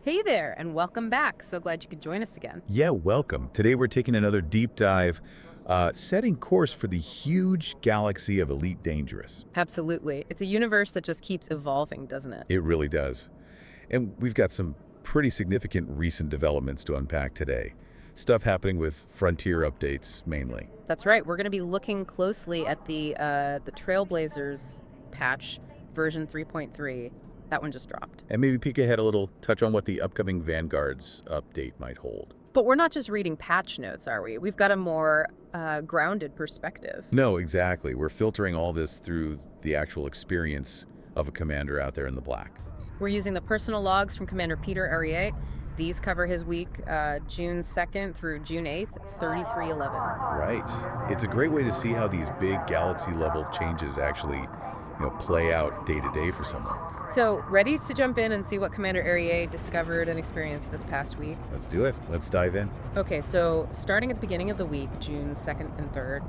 Hey there, and welcome back. So glad you could join us again. Yeah, welcome. Today we're taking another deep dive, setting course for the huge galaxy of Elite Dangerous. Absolutely. It's a universe that just keeps evolving, doesn't it? It really does. And we've got some pretty significant recent developments to unpack today. Stuff happening with frontier updates mainly. That's right. We're going to be looking closely at the Trailblazers patch version 3.3. That one just dropped. And maybe peek ahead a little, touch on what the upcoming Vanguard's update might hold. But we're not just reading patch notes, are we? We've got a more grounded perspective. No, exactly. We're filtering all this through the actual experience of a commander out there in the black. We're using the personal logs from Commander Peter Ariete. These cover his week, June 2nd through June 8th, 3311. Right. It's a great way to see how these big galaxy-level changes actually, play out day to day for someone. So, ready to jump in and see what Commander Ariete discovered and experienced this past week? Let's do it. Let's dive in. Okay, so starting at the beginning of the week, June 2nd and 3rd,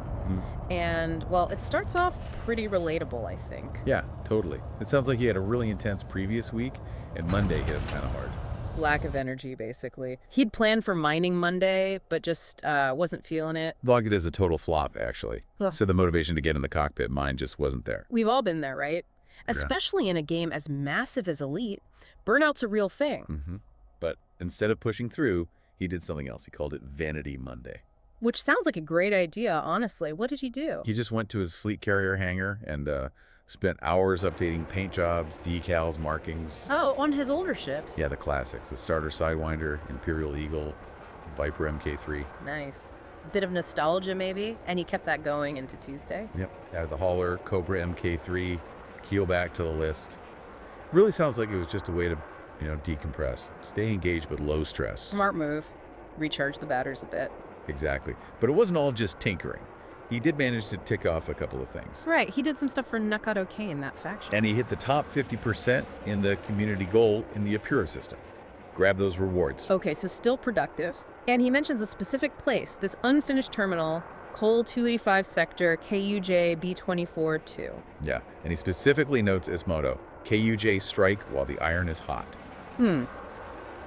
and, well, it starts off pretty relatable, I think. Yeah, totally. It sounds like he had a really intense previous week, and Monday hit him kind of hard. Lack of energy, basically. He'd planned for mining Monday, but just wasn't feeling it. Logged it as a total flop, actually. Ugh. So the motivation to get in the cockpit, mine just wasn't there. We've all been there, right? Especially in a game as massive as Elite, burnout's a real thing. But instead of pushing through, he did something else. He called it Vanity Monday. Which sounds like a great idea, honestly. What did he do? He just went to his fleet carrier hangar and spent hours updating paint jobs, decals, markings. Oh, on his older ships. Yeah, the classics. The Starter Sidewinder, Imperial Eagle, Viper Mk3. Nice. Bit of nostalgia, maybe? And he kept that going into Tuesday? Yep. Added the Hauler, Cobra Mk3, keel back to the list. Really sounds like it was just a way to, decompress. Stay engaged but low stress. Smart move. Recharge the batteries a bit. Exactly. But it wasn't all just tinkering. He did manage to tick off a couple of things. Right, he did some stuff for Nakato K in that faction. And he hit the top 50% in the community goal in the Apura system. Grab those rewards. Okay, so still productive. And he mentions a specific place, this unfinished terminal, Coal 285 sector, KUJ B24-2. Yeah, and he specifically notes his motto, KUJ strike while the iron is hot.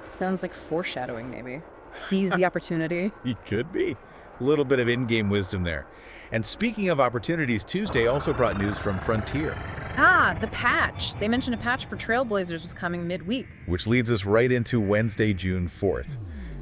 Sounds like foreshadowing, maybe. Seize the opportunity. He could be. A little bit of in-game wisdom there. And speaking of opportunities, Tuesday also brought news from Frontier. Ah, the patch. They mentioned a patch for Trailblazers was coming midweek. Which leads us right into Wednesday, June 4th.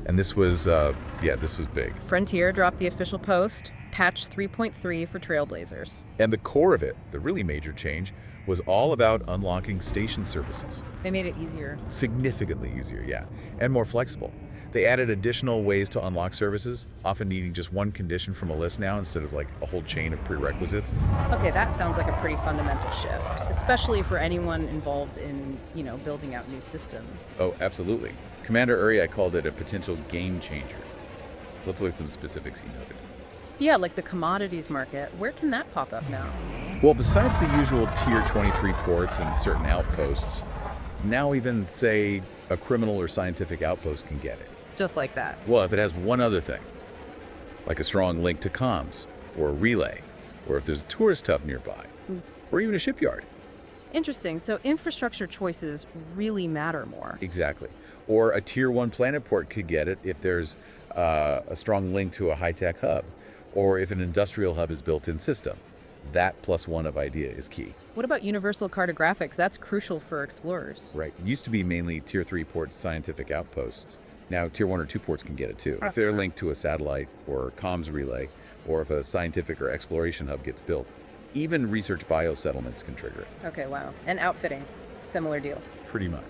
And this was, this was big. Frontier dropped the official post, patch 3.3 for Trailblazers. And the core of it, the really major change, was all about unlocking station services. They made it easier. Significantly easier, yeah, and more flexible. They added additional ways to unlock services, often needing just one condition from a list now instead of like a whole chain of prerequisites. Okay, that sounds like a pretty fundamental shift, especially for anyone involved in, building out new systems. Oh, absolutely. Commander Uriah called it a potential game changer. Let's look at some specifics he noted. Yeah, like the commodities market. Where can that pop up now? Well, besides the usual Tier 23 ports and certain outposts, now even, say, a criminal or scientific outpost can get it. Just like that. Well, if it has one other thing, like a strong link to comms, or a relay, or if there's a tourist hub nearby, or even a shipyard. Interesting. So infrastructure choices really matter more. Exactly. Or a Tier 1 planet port could get it if there's a strong link to a high-tech hub, or if an industrial hub is built in system. That plus one of idea is key. What about universal cartographics? That's crucial for explorers. Right. It used to be mainly Tier 3 ports, scientific outposts. Now Tier 1 or 2 ports can get it too. If they're linked to a satellite or comms relay, or if a scientific or exploration hub gets built, even research bio settlements can trigger it. Okay, wow. And outfitting, similar deal. Pretty much.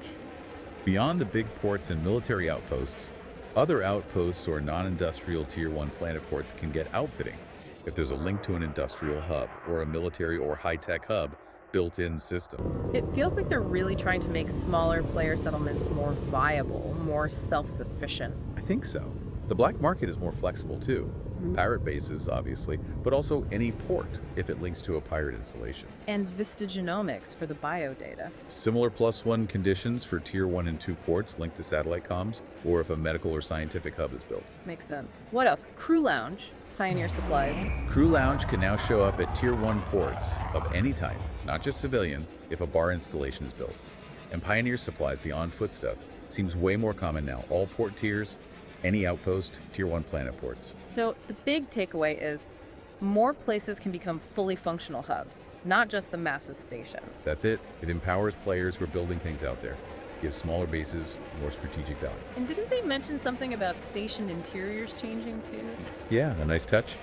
Beyond the big ports and military outposts, other outposts or non-industrial Tier 1 planet ports can get outfitting if there's a link to an industrial hub or a military or high-tech hub built-in system. It feels like they're really trying to make smaller player settlements more viable, more self-sufficient. I think so. The black market is more flexible too. Pirate bases, obviously, but also any port if it links to a pirate installation. And Vista Genomics for the biodata. Similar +1 conditions for Tier 1 and 2 ports linked to satellite comms, or if a medical or scientific hub is built. Makes sense. What else? Crew Lounge, Pioneer Supplies. Crew Lounge can now show up at Tier 1 ports of any type, not just civilian, if a bar installation is built. And Pioneer supplies the on-foot stuff, Seems way more common now. All port tiers, any outpost, Tier 1 planet ports. So the big takeaway is more places can become fully functional hubs, not just the massive stations. That's it. It empowers players who are building things out there. Gives smaller bases more strategic value. And didn't they mention something about station interiors changing too? Yeah, a nice touch.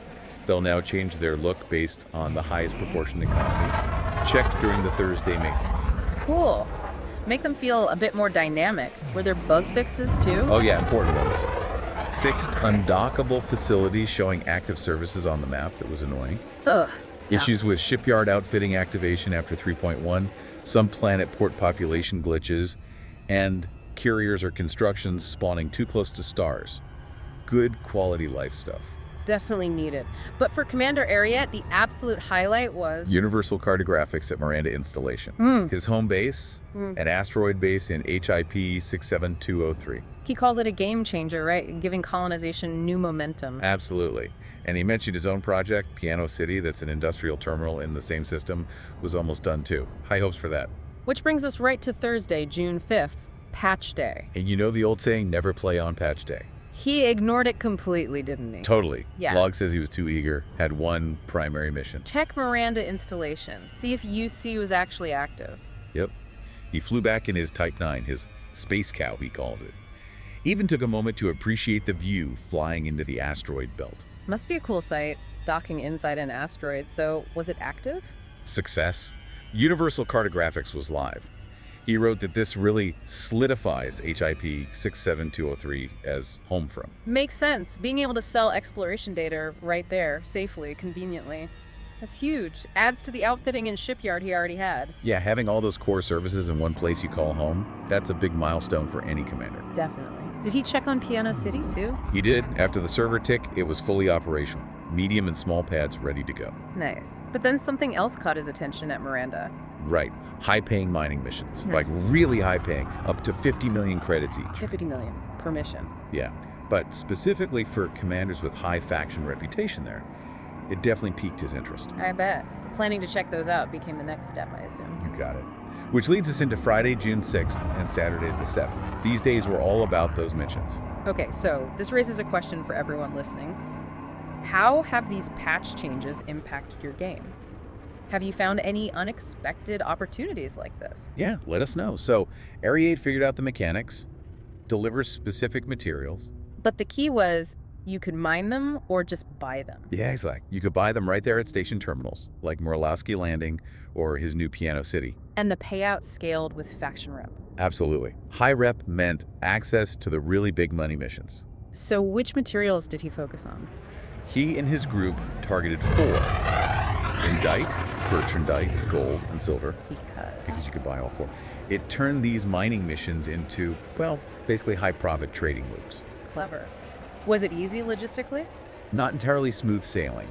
They'll now change their look based on the highest proportion economy, checked during the Thursday maintenance. Cool. Make them feel a bit more dynamic. Were there bug fixes too? Oh yeah, important ones. Fixed undockable facilities showing active services on the map that was annoying. Ugh. Issues with shipyard outfitting activation after 3.1, some planet port population glitches, and carriers or constructions spawning too close to stars. Good quality life stuff. Definitely needed. But for Commander Ariete, the absolute highlight was Universal cartographics at Miranda Installation. His home base, an asteroid base in HIP 67203. He calls it a game changer, right? Giving colonization new momentum. Absolutely. And he mentioned his own project, Piano City, that's an industrial terminal in the same system, was almost done too. High hopes for that. Which brings us right to Thursday, June 5th, Patch Day. And you know the old saying, never play on patch day. He ignored it completely, didn't he? Totally. Yeah. Log says he was too eager, had one primary mission. Check Miranda Installation. See if UC was actually active. Yep. He flew back in his Type 9, his space cow, he calls it. Even took a moment to appreciate the view flying into the asteroid belt. Must be a cool sight, docking inside an asteroid. So, was it active? Success. Universal cartographics was live. He wrote that this really solidifies HIP 67203 as home from. Makes sense. Being able to sell exploration data right there, safely, conveniently. That's huge. Adds to the outfitting and shipyard he already had. Yeah, having all those core services in one place you call home, that's a big milestone for any commander. Definitely. Did he check on Piano City, too? He did. After the server tick, it was fully operational. Medium and small pads ready to go. Nice. But then something else caught his attention at Miranda. Right. High-paying mining missions. Like really high-paying, up to 50 million credits each. 50 million per mission. Yeah. But specifically for commanders with high faction reputation there, it definitely piqued his interest. I bet. Planning to check those out became the next step, I assume. You got it. Which leads us into Friday, June 6th and Saturday the 7th. These days were all about those missions. Okay, so this raises a question for everyone listening. How have these patch changes impacted your game? Have you found any unexpected opportunities like this? Yeah, let us know. So, Ariete figured out the mechanics, delivers specific materials. But the key was you could mine them or just buy them. Yeah, exactly. You could buy them right there at station terminals, like Morlowski Landing or his new Piano City. And the payout scaled with faction rep. Absolutely. High rep meant access to the really big money missions. So which materials did he focus on? He and his group targeted 4. Indite, Bertrandite, gold, and silver. Because you could buy all 4. It turned these mining missions into, well, basically high-profit trading loops. Clever. Was it easy logistically? Not entirely smooth sailing.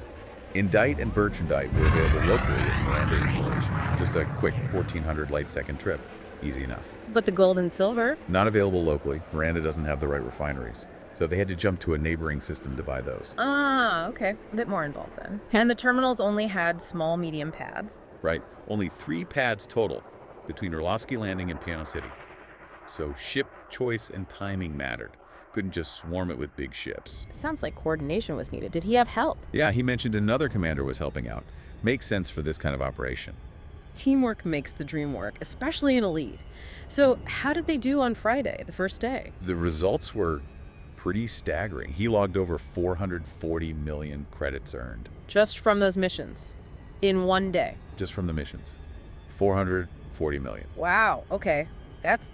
Indite and Bertrandite were available locally at Miranda Installation. Just a quick 1,400 light-second trip. Easy enough. But the gold and silver? Not available locally. Miranda doesn't have the right refineries. So they had to jump to a neighboring system to buy those. Ah, okay. A bit more involved then. And the terminals only had small, medium pads? Right. Only 3 pads total between Orlowski Landing and Piano City. So ship choice and timing mattered. Couldn't just swarm it with big ships. It sounds like coordination was needed. Did he have help? Yeah, he mentioned another commander was helping out. Makes sense for this kind of operation. Teamwork makes the dream work, especially in Elite. So how did they do on Friday, the first day? The results were pretty staggering. He logged over 440 million credits earned. Just from those missions? In one day? Just from the missions. 440 million. Wow, okay. That's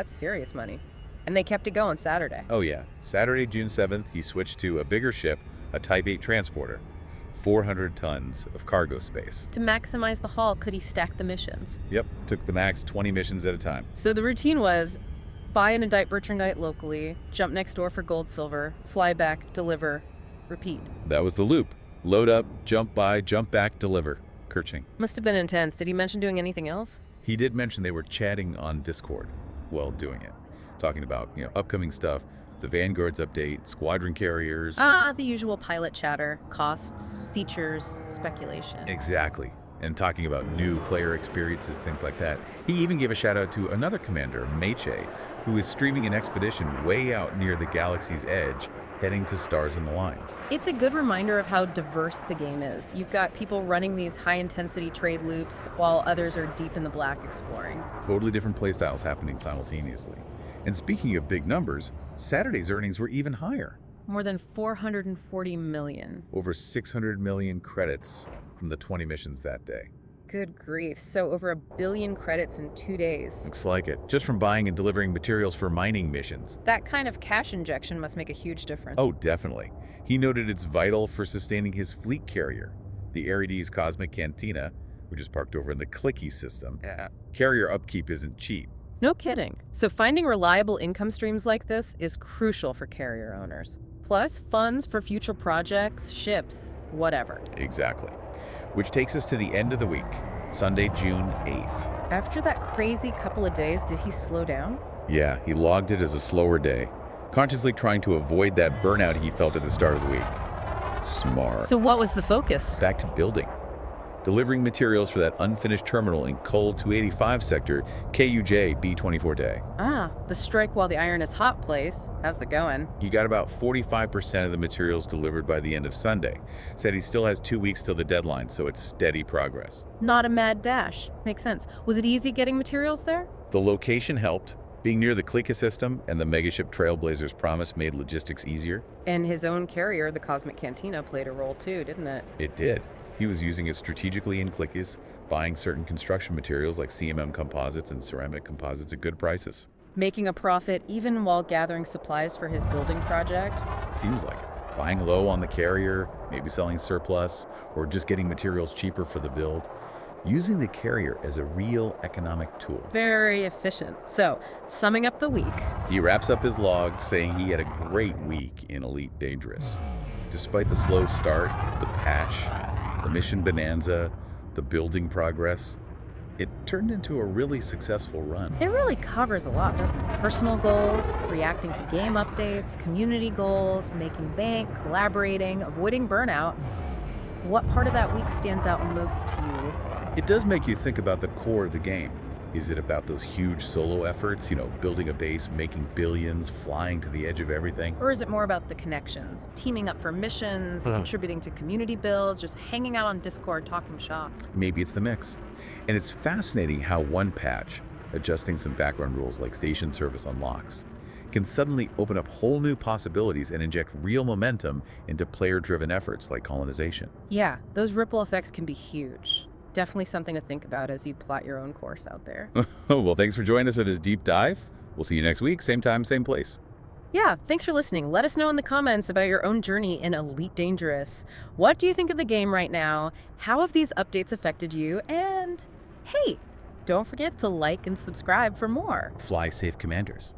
serious money. And they kept it going Saturday. Oh yeah. Saturday, June 7th, he switched to a bigger ship, a Type 8 transporter. 400 tons of cargo space. To maximize the haul, could he stack the missions? Yep, took the max 20 missions at a time. So the routine was buy an Indite Bertrandite locally, jump next door for gold silver, fly back, deliver, repeat. That was the loop. Load up, jump by, jump back, deliver. Kerching. Must have been intense. Did he mention doing anything else? He did mention they were chatting on Discord while doing it. Talking about, upcoming stuff, the Vanguard's update, squadron carriers. The usual pilot chatter, costs, features, speculation. Exactly. and talking about new player experiences, things like that. He even gave a shout out to another commander, Meche, who is streaming an expedition way out near the galaxy's edge, heading to stars in the line. It's a good reminder of how diverse the game is. You've got people running these high-intensity trade loops, while others are deep in the black exploring. Totally different playstyles happening simultaneously. And speaking of big numbers, Saturday's earnings were even higher. More than 440 million. Over 600 million credits from the 20 missions that day. Good grief. So over 1 billion credits in 2 days. Looks like it. Just from buying and delivering materials for mining missions. That kind of cash injection must make a huge difference. Oh, definitely. He noted it's vital for sustaining his fleet carrier, the Ariete's Cosmic Cantina, which is parked over in the Clicky system. Yeah. Carrier upkeep isn't cheap. No kidding. So finding reliable income streams like this is crucial for carrier owners. Plus, funds for future projects, ships, whatever. Exactly. Which takes us to the end of the week, Sunday, June 8th. After that crazy couple of days, did he slow down? Yeah, he logged it as a slower day, consciously trying to avoid that burnout he felt at the start of the week. Smart. So what was the focus? Back to building. Delivering materials for that unfinished terminal in Coal 285 sector, KUJ B24 day. Ah, the strike while the iron is hot place. How's the going? He got about 45% of the materials delivered by the end of Sunday. Said he still has 2 weeks till the deadline, so it's steady progress. Not a mad dash. Makes sense. Was it easy getting materials there? The location helped. Being near the Clica system and the megaship Trailblazers promise made logistics easier. And his own carrier, the Cosmic Cantina, played a role too, didn't it? It did. He was using it strategically in Clickies, buying certain construction materials like CMM composites and ceramic composites at good prices. Making a profit even while gathering supplies for his building project? Seems like it. Buying low on the carrier, maybe selling surplus, or just getting materials cheaper for the build. Using the carrier as a real economic tool. Very efficient. So, summing up the week. He wraps up his log saying he had a great week in Elite Dangerous. Despite the slow start, the patch, the mission bonanza, the building progress, it turned into a really successful run. It really covers a lot, doesn't it? Personal goals, reacting to game updates, community goals, making bank, collaborating, avoiding burnout. What part of that week stands out most to you listening? It does make you think about the core of the game. Is it about those huge solo efforts, building a base, making billions, flying to the edge of everything? Or is it more about the connections, teaming up for missions, contributing to community builds, just hanging out on Discord talking shop? Maybe it's the mix. And it's fascinating how one patch, adjusting some background rules like station service unlocks, can suddenly open up whole new possibilities and inject real momentum into player-driven efforts like colonization. Yeah, those ripple effects can be huge. Definitely something to think about as you plot your own course out there. Well, thanks for joining us for this deep dive. We'll see you next week, same time, same place. Yeah, thanks for listening. Let us know in the comments about your own journey in Elite Dangerous. What do you think of the game right now? How have these updates affected you? And hey, don't forget to like and subscribe for more. Fly safe, Commanders.